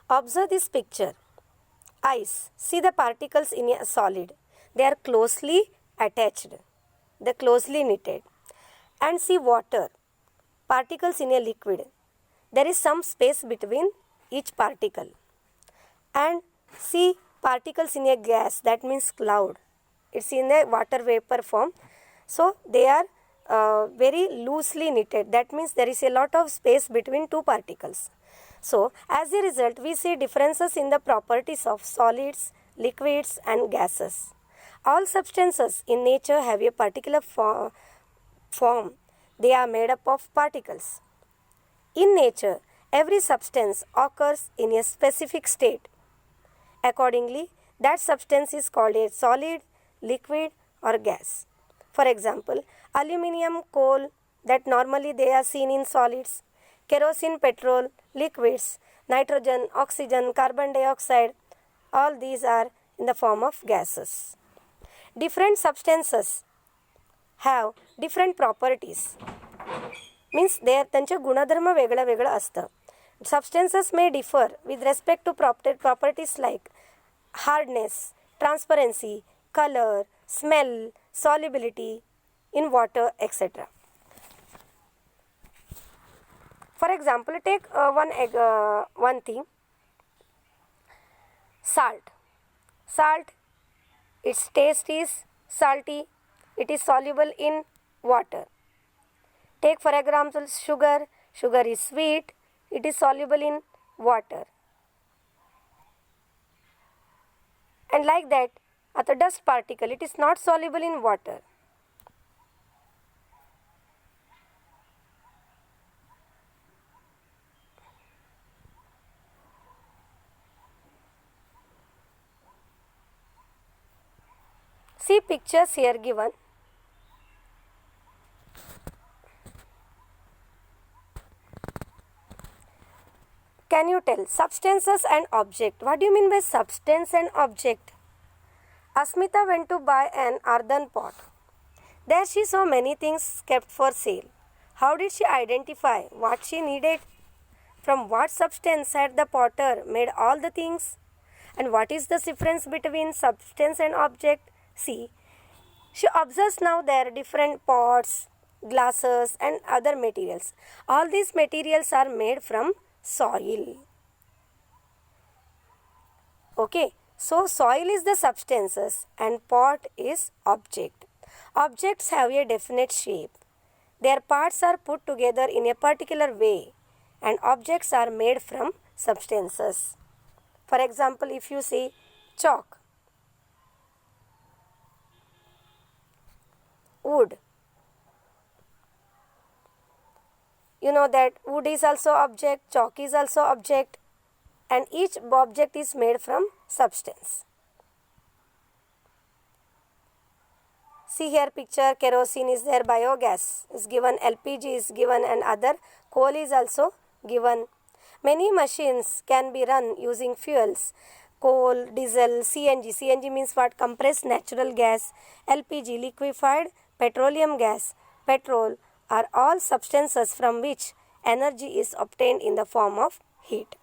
Observe this picture. Ice. See the particles in a solid. They are closely attached. They are closely knitted. And see water. Particles in a liquid. There is some space between each particle. And see particles in a gas, that means cloud. It's in a water vapor form. So they are very loosely knitted. That means there is a lot of space between two particles. So as a result, we see differences in the properties of solids, liquids and gases. All substances in nature have a particular form. They are made up of particles. In nature, every substance occurs in a specific state. Accordingly, that substance is called a solid, liquid or gas. For example, aluminium, coal, that normally they are seen in solids, kerosene, petrol, liquids, nitrogen, oxygen, carbon dioxide, all these are in the form of gases. Different substances have different properties. Means त्यांचे गुणधर्म वेगळं वेगळं असतं. Substances may differ with respect to properties like hardness, transparency, color, smell, solubility in water, etc. For example, take one thing, salt. Salt, its taste is salty, it is soluble in water. Take for example sugar. Sugar is sweet, it is soluble in water. And like that, at a dust particle, it is not soluble in water. See pictures here given. Can you tell substances and object? What do you mean by substance and object? Asmita went to buy an earthen pot. There she saw many things kept for sale. How did she identify what she needed? From what substance had the potter made all the things? And what is the difference between substance and object? See, she observes now there are different pots, glasses and other materials. All these materials are made from soil. Okay, so soil is the substances and pot is object. Objects have a definite shape. Their parts are put together in a particular way and objects are made from substances. For example, if you see chalk, wood, you know that wood is also object, chalk is also object, and each object is made from substance. See here picture, kerosene is there, biogas is given, LPG is given and other coal is also given. Many machines can be run using fuels, coal, diesel, CNG. CNG means what? Compressed natural gas. LPG, liquefied petroleum gas, petrol are all substances from which energy is obtained in the form of heat.